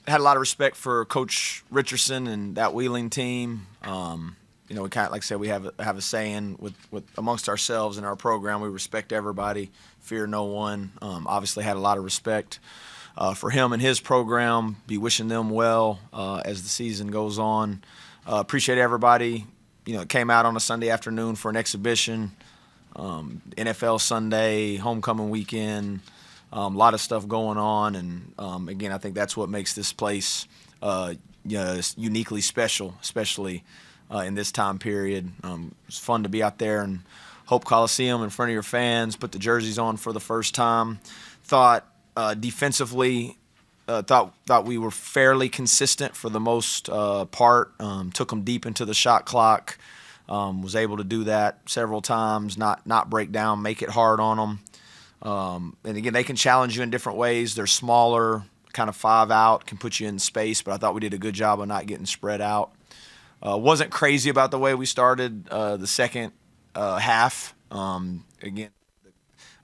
had a lot of respect for Coach Richardson and that Wheeling team. We kind of, like I said, we have a saying with amongst ourselves in our program. We respect everybody, fear no one. Obviously, had a lot of respect for him and his program. Be wishing them well as the season goes on. Appreciate everybody. It came out on a Sunday afternoon for an exhibition. NFL Sunday, homecoming weekend. A lot of stuff going on, and again, I think that's what makes this place uniquely special, especially in this time period. It's fun to be out there in Hope Coliseum in front of your fans, put the jerseys on for the first time. Thought defensively, thought we were fairly consistent for the most part. Took them deep into the shot clock. Was able to do that several times, not break down, make it hard on them. And again, they can challenge you in different ways. They're smaller, kind of 5 out, can put you in space, but I thought we did a good job of not getting spread out. Wasn't crazy about the way we started the second half. Again,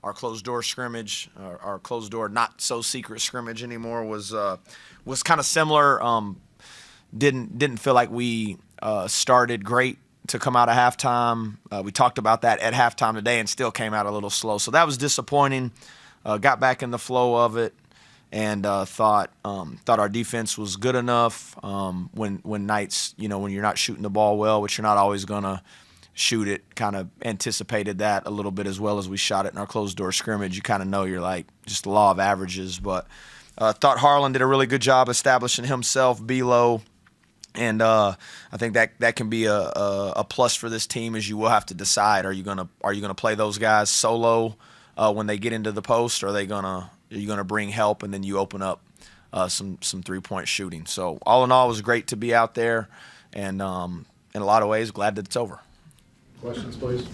our closed door scrimmage, our closed door not so secret scrimmage anymore was kind of similar. Didn't feel like we started great to come out of halftime. We talked about that at halftime today and still came out a little slow. So that was disappointing. Got back in the flow of it and thought our defense was good enough when nights, when you're not shooting the ball well, which you're not always going to shoot it. Kind of anticipated that a little bit as well as we shot it in our closed door scrimmage. You kind of know you're like just the law of averages. But thought Harlan did a really good job establishing himself below. And I think that can be a plus for this team, as you will have to decide: are you gonna play those guys solo when they get into the post, or are you gonna bring help and then you open up some 3-point shooting? So all in all, it was great to be out there, and in a lot of ways, glad that it's over. Questions, please.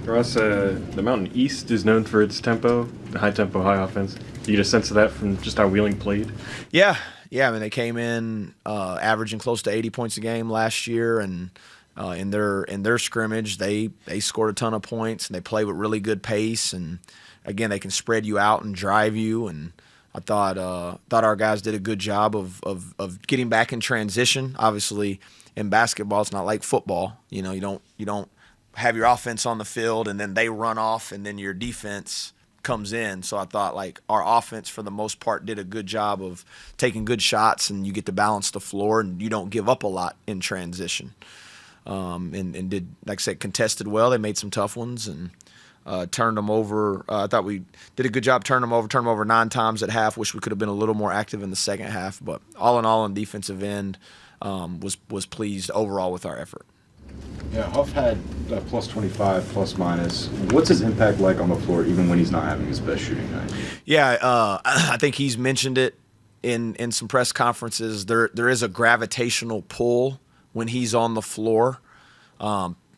For us, the Mountain East is known for its tempo, the high tempo, high offense. Do you get a sense of that from just how Wheeling played? Yeah. I mean, they came in averaging close to 80 points a game last year, and in their scrimmage, they scored a ton of points, and they play with really good pace. And again, they can spread you out and drive you. And I thought our guys did a good job of getting back in transition. Obviously, in basketball, it's not like football. You don't have your offense on the field and then they run off and then your defense comes in. So I thought our offense for the most part did a good job of taking good shots, and you get to balance the floor and you don't give up a lot in transition. And did, like I said, contested well. They made some tough ones and turned them over. I thought we did a good job turning them over 9 times at half. Wish we could have been a little more active in the second half, but all in all, on defensive end, was pleased overall with our effort. Yeah, Huff had plus 25, plus minus. What's his impact like on the floor, even when he's not having his best shooting night? Yeah, I think he's mentioned it in some press conferences. There is a gravitational pull when he's on the floor.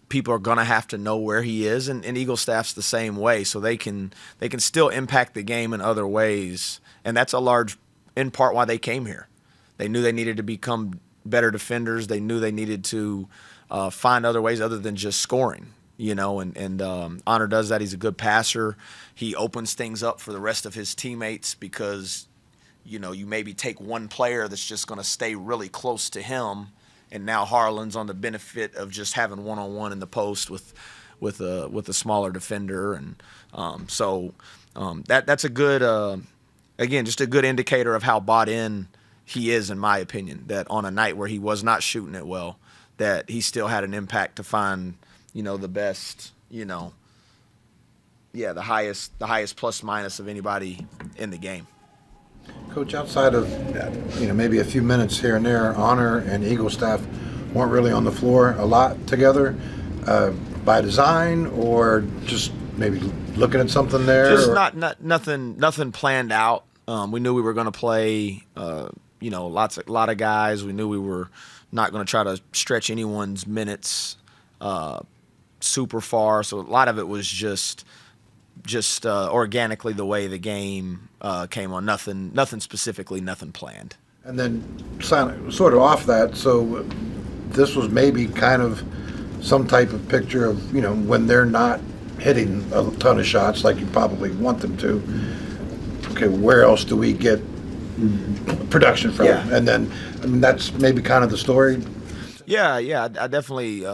People are going to have to know where he is, and Eagle staff's the same way, so they can still impact the game in other ways, and that's a large, in part, why they came here. They knew they needed to become better defenders. They knew they needed to find other ways other than just scoring, and Honor does that. He's a good passer. He opens things up for the rest of his teammates because, you maybe take one player that's just going to stay really close to him, and now Harlan's on the benefit of just having one-on-one in the post with a smaller defender, and that's a good, again, just a good indicator of how bought in he is, in my opinion, that on a night where he was not shooting it well, that he still had an impact to find, the best, the highest plus minus of anybody in the game. Coach, outside of maybe a few minutes here and there, Honor and Eagle staff weren't really on the floor a lot together, by design or just maybe looking at something there. Just nothing planned out. We knew we were going to play, a lot of guys. We knew we were not going to try to stretch anyone's minutes super far. So a lot of it was just organically the way the game came on. Nothing specifically, nothing planned. And then sort of off that, so this was maybe kind of some type of picture of, when they're not hitting a ton of shots like you probably want them to. Okay, where else do we get, production from him. Yeah. And then, I mean, that's maybe kind of the story. Yeah, I definitely.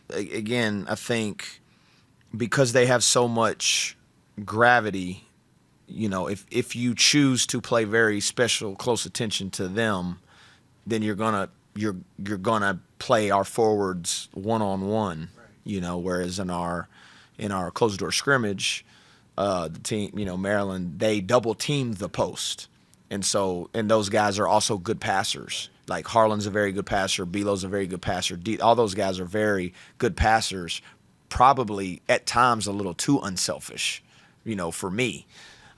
Again, I think because they have so much gravity, if you choose to play very special, close attention to them, then you're gonna play our forwards one-on-one. Whereas in our closed door scrimmage, the team, Maryland, they double team the post, and those guys are also good passers. Like Harlan's a very good passer, Belo's a very good passer. All those guys are very good passers. Probably at times a little too unselfish, for me.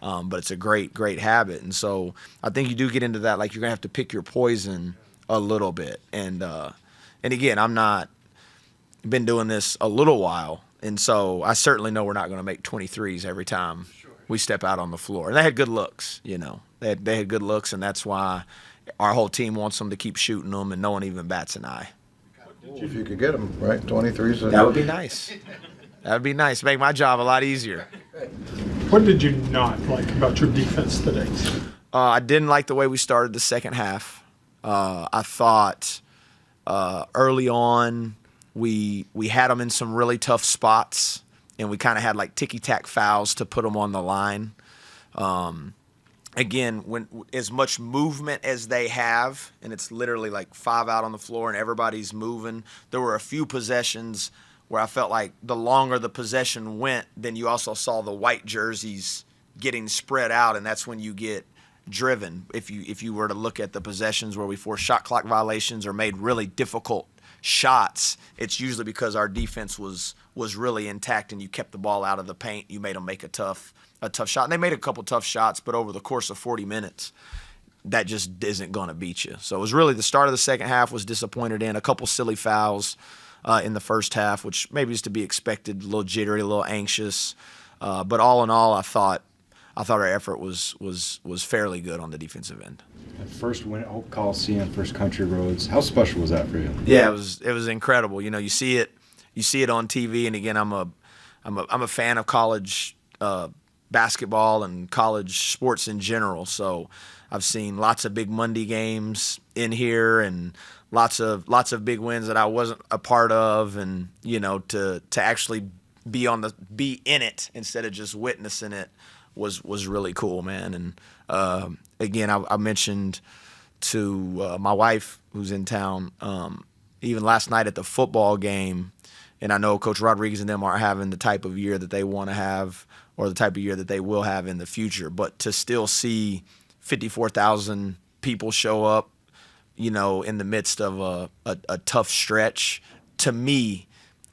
But it's a great habit, and so I think you do get into that. Like you're gonna have to pick your poison a little bit, and again, I'm not been doing this a little while, and so I certainly know we're not going to make 23s every time we step out on the floor. And they had good looks, they had good looks, and that's why our whole team wants them to keep shooting them, and no one even bats an eye. If you could get them, right? 23s. That would be nice. That would be nice. Make my job a lot easier. What did you not like about your defense today? I didn't like the way we started the second half. I thought early on we had them in some really tough spots, and we kind of had like ticky-tack fouls to put them on the line. Again, when as much movement as they have, and it's literally like 5 out on the floor and everybody's moving, there were a few possessions where I felt like the longer the possession went, then you also saw the white jerseys getting spread out, and that's when you get driven. If you were to look at the possessions where we forced shot clock violations or made really difficult shots, it's usually because our defense was really intact and you kept the ball out of the paint. You made them make a tough shot. And they made a couple tough shots, but over the course of 40 minutes, that just isn't going to beat you. So it was really the start of the second half was disappointed in. A couple silly fouls in the first half, which maybe is to be expected, a little jittery, a little anxious. But all in all, I thought our effort was fairly good on the defensive end. First win at Hope Coliseum, first country roads. How special was that for you? Yeah, it was incredible. You see it on TV, and again, I'm a fan of college basketball and college sports in general. So I've seen lots of big Monday games in here, and lots of big wins that I wasn't a part of, and to actually be in it instead of just witnessing it was really cool, man. And again, I mentioned to my wife who's in town, even last night at the football game, and I know Coach Rodriguez and them aren't having the type of year that they want to have or the type of year that they will have in the future, but to still see 54,000 people show up, in the midst of a tough stretch, to me,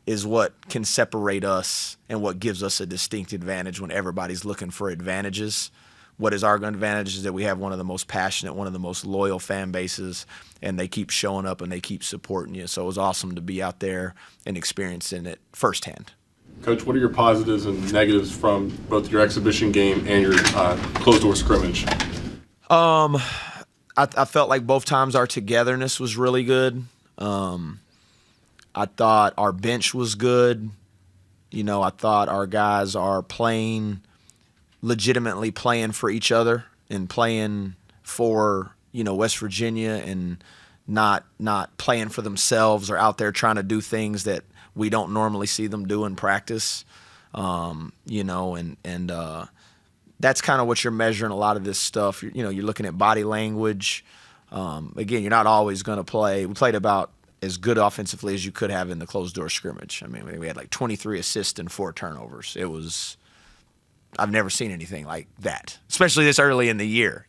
is what can separate us and what gives us a distinct advantage when everybody's looking for advantages. What is our advantage is that we have one of the most passionate, one of the most loyal fan bases, and they keep showing up and they keep supporting you. So it was awesome to be out there and experiencing it firsthand. Coach, what are your positives and negatives from both your exhibition game and your closed-door scrimmage? I felt like both times our togetherness was really good. I thought our bench was good. I thought our guys are legitimately playing for each other and playing for, West Virginia, and not playing for themselves or out there trying to do things that we don't normally see them do in practice. That's kind of what you're measuring a lot of this stuff. You're looking at body language. Again, you're not always going to play. We played about as good offensively as you could have in the closed-door scrimmage. I mean, we had like 23 assists and 4 turnovers. I've never seen anything like that, especially this early in the year.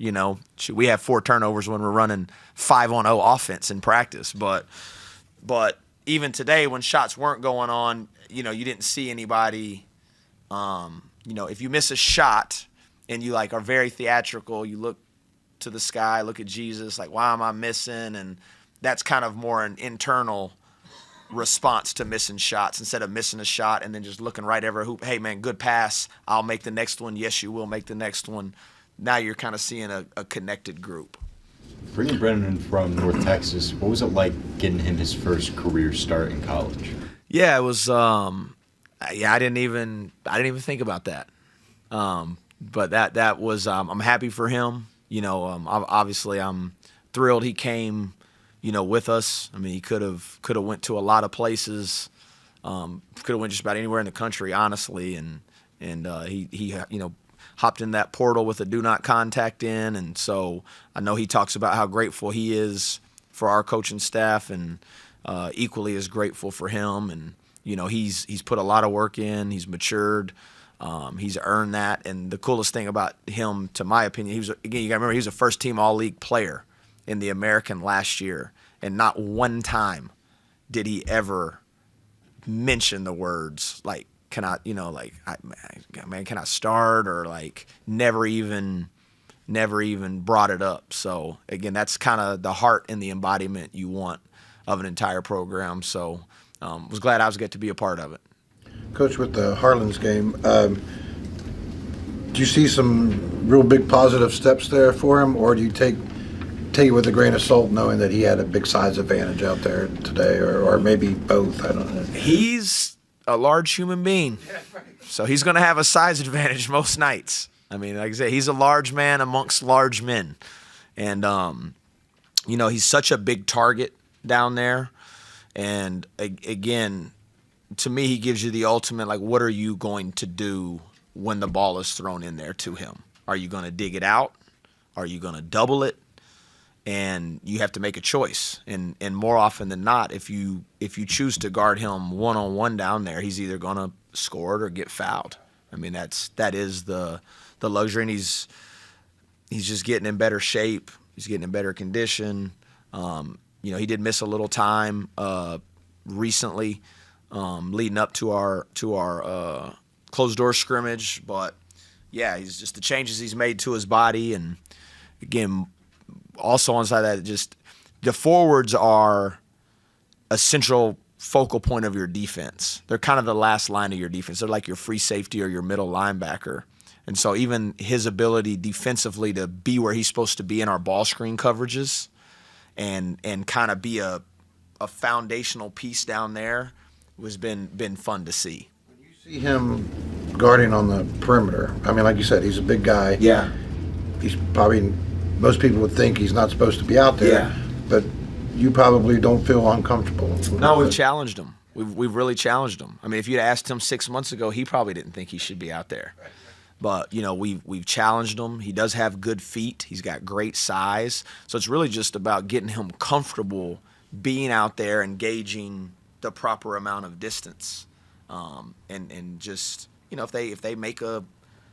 We have 4 turnovers when we're running 5-on-0 offense in practice. But even today, when shots weren't going on, you didn't see anybody. If you miss a shot and you are very theatrical, you look to the sky, look at Jesus, like, why am I missing? And that's kind of more an internal response to missing shots, instead of missing a shot and then just looking right over a hoop. Hey, man, good pass. I'll make the next one. Yes, you will make the next one. Now you're kind of seeing a connected group. Bringing Brennan from North Texas, what was it like getting him his first career start in college? Yeah, it was. I didn't even think about that. But that was. I'm happy for him. Obviously I'm thrilled he came, with us. I mean, he could have went to a lot of places, could have went just about anywhere in the country, honestly, and he hopped in that portal with a do not contact in, and so I know he talks about how grateful he is for our coaching staff, and equally as grateful for him. And he's put a lot of work in. He's matured. He's earned that. And the coolest thing about him, to my opinion, you got to remember, he was a first-team All-League player in the American last year, and not one time did he ever mention the words like, can I, can I start, or like never even brought it up. So again, that's kind of the heart and the embodiment you want of an entire program. So was glad I was get to be a part of it. Coach, with the Harlan's game, do you see some real big positive steps there for him, or do you take it with a grain of salt, knowing that he had a big size advantage out there today, or maybe both? I don't know. He's a large human being, so he's going to have a size advantage most nights. I mean, like I said, he's a large man amongst large men, and he's such a big target down there. And again, to me, he gives you the ultimate, like, what are you going to do when the ball is thrown in there to him? Are you going to dig it out? Are you going to double it? And you have to make a choice. And more often than not, if you choose to guard him one-on-one down there, he's either going to score it or get fouled. I mean, that is the luxury, and he's just getting in better shape. He's getting in better condition. He did miss a little time recently, leading up to our closed door scrimmage, but yeah, he's just the changes he's made to his body, and again, also inside that, just the forwards are a central focal point of your defense. They're kind of the last line of your defense. They're like your free safety or your middle linebacker. And so even his ability defensively to be where he's supposed to be in our ball screen coverages and kind of be a foundational piece down there was been fun to see. When you see him guarding on the perimeter, I mean, like you said, he's a big guy. Yeah. He's probably, most people would think he's not supposed to be out there. Yeah. But you probably don't feel uncomfortable. No, we've challenged him. We've really challenged him. I mean, if you'd asked him 6 months ago, he probably didn't think he should be out there. But, we've challenged him. He does have good feet. He's got great size. So it's really just about getting him comfortable being out there, engaging the proper amount of distance. And just, if they make a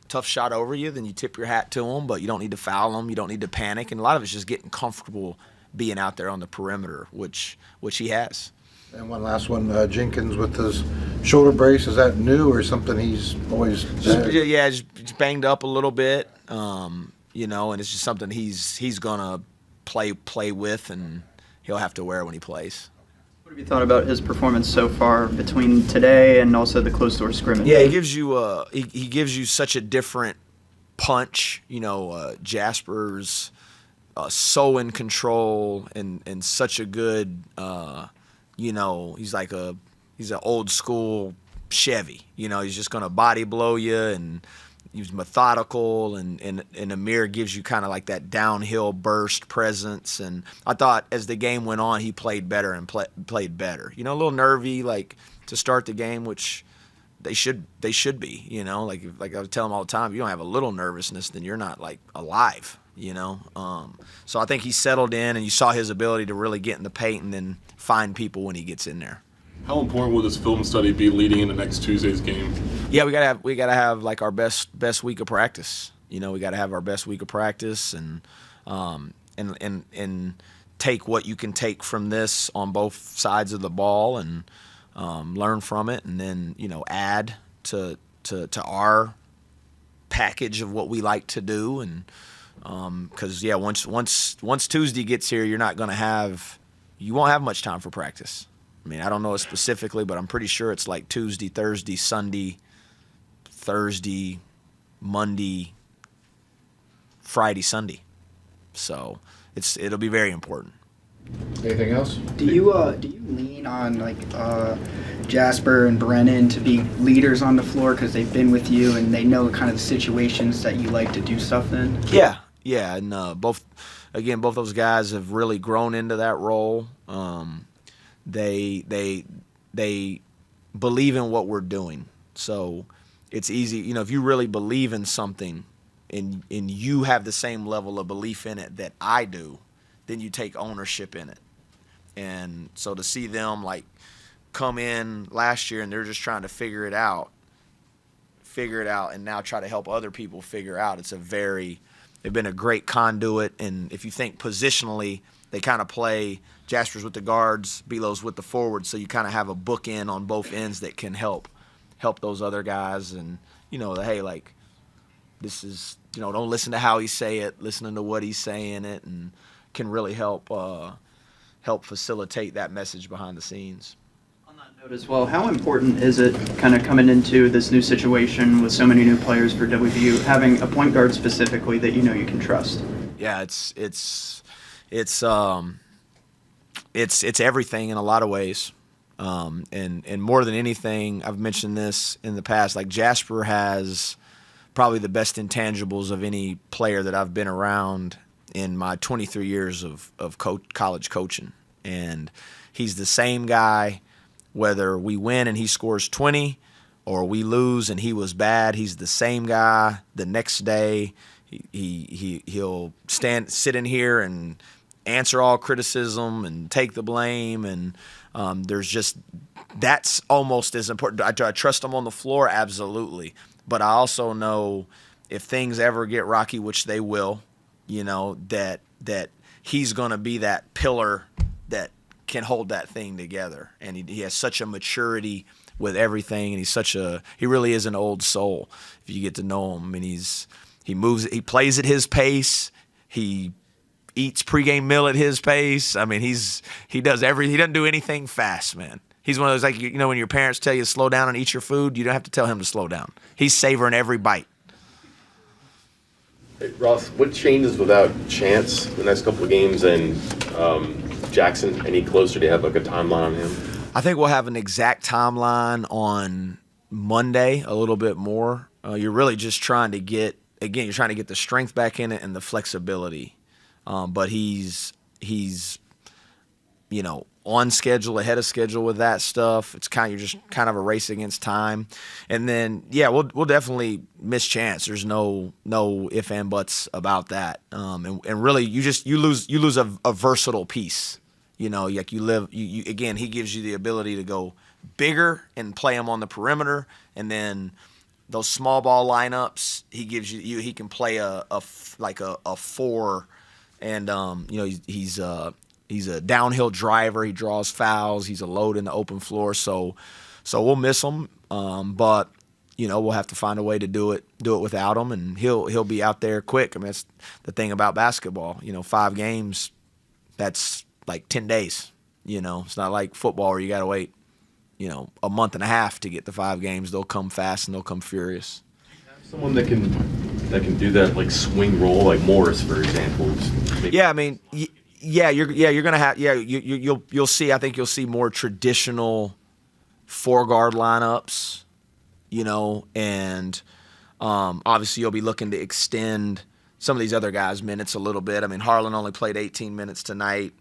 tough shot over you, then you tip your hat to them, but you don't need to foul them. You don't need to panic. And a lot of it's just getting comfortable being out there on the perimeter, which he has. And one last one, Jenkins with his shoulder brace, is that new or something he's always had? Just banged up a little bit, and it's just something he's gonna play with, and he'll have to wear when he plays. What have you thought about his performance so far between today and also the closed door scrimmage? Yeah, he gives you he gives you such a different punch. Jasper's so in control and such a good. He's an old school Chevy. He's just gonna body blow you, and he's methodical, and Amir gives you kind of like that downhill burst presence. And I thought as the game went on, he played better and played better. A little nervy like to start the game, which they should be. Like I was telling him all the time, if you don't have a little nervousness, then you're not like alive. So I think he settled in, and you saw his ability to really get in the paint and then find people when he gets in there. How important will this film study be leading into next Tuesday's game? Yeah, we gotta have like our best week of practice. We gotta have our best week of practice, and take what you can take from this on both sides of the ball, and learn from it, and then add to our package of what we like to do. And because once Tuesday gets here, you won't have much time for practice. I mean, I don't know it specifically, but I'm pretty sure it's like Tuesday, Thursday, Sunday, Thursday, Monday, Friday, Sunday. So it'll be very important. Anything else? Do you lean on Jasper and Brennan to be leaders on the floor because they've been with you and they know kind of the situations that you like to do stuff in? Yeah, Yeah, and both those guys have really grown into that role. They believe in what we're doing, so it's easy. You know, if you really believe in something, and you have the same level of belief in it that I do, then you take ownership in it. And so to see them like come in last year and they're just trying to figure it out, and now try to help other people figure out. They've been a great conduit. And if you think positionally, they kind of play Jasper's with the guards, Belo's with the forwards, so you kind of have a bookend on both ends that can help those other guys. And hey, like this is don't listen to how he say it, listening to what he's saying it, and can really help facilitate that message behind the scenes. Note as well, how important is it kind of coming into this new situation with so many new players for WVU, having a point guard specifically that you can trust? Yeah, it's everything in a lot of ways, and more than anything, I've mentioned this in the past. Like Jasper has probably the best intangibles of any player that I've been around in my 23 years of college coaching, and he's the same guy. Whether we win and he scores 20 or we lose and he was bad, he's the same guy the next day. He'll sit in here and answer all criticism and take the blame. And that's almost as important. Do I trust him on the floor? Absolutely. But I also know if things ever get rocky, which they will, that he's going to be that pillar that can hold that thing together. And he has such a maturity with everything, and he really is an old soul if you get to know him. And he plays at his pace, he eats pregame meal at his pace. I mean, he doesn't do anything fast, man. He's one of those, like, when your parents tell you to slow down and eat your food, you don't have to tell him to slow down. He's savoring every bite. Hey, Ross, what changes without Chance the next couple of games, and Jackson any closer? Do you have like a timeline on him? I think we'll have an exact timeline on Monday, a little bit more. You're really just trying to get the strength back in it and the flexibility. But he's on schedule, ahead of schedule with that stuff. You're just kind of a race against time. And then we'll definitely miss Chance. There's no if and buts about that. And really you lose a versatile piece. Like again, he gives you the ability to go bigger and play him on the perimeter, and then those small ball lineups, he gives you he can play a four, and he's a downhill driver. He draws fouls. He's a load in the open floor. So we'll miss him. But we'll have to find a way to do it without him, and he'll be out there quick. I mean, that's the thing about basketball. 5 games, that's like 10 days. It's not like football where you got to wait, a month and a half to get the 5 games. They'll come fast and they'll come furious. Someone that can do that, like swing role, like Morris, for example. Yeah, I mean, you're gonna have you'll see. I think you'll see more traditional 4-guard lineups, and obviously you'll be looking to extend some of these other guys' minutes a little bit. I mean, Harlan only played 18 minutes tonight.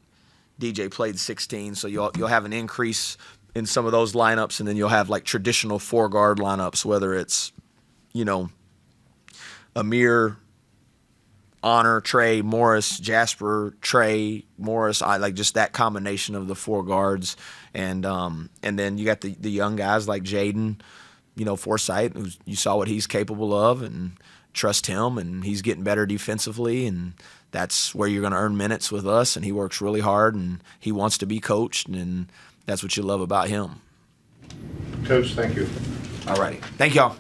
DJ played 16, so you'll have an increase in some of those lineups, and then you'll have like traditional 4-guard lineups, whether it's Amir, Honor, Trey, Morris, Jasper, Trey, Morris. I like just that combination of the 4 guards, and then you got the young guys like Jaden, Forsythe, you saw what he's capable of, and trust him, and he's getting better defensively, and that's where you're going to earn minutes with us. And he works really hard, and he wants to be coached, and that's what you love about him. Coach, thank you. All righty, thank y'all.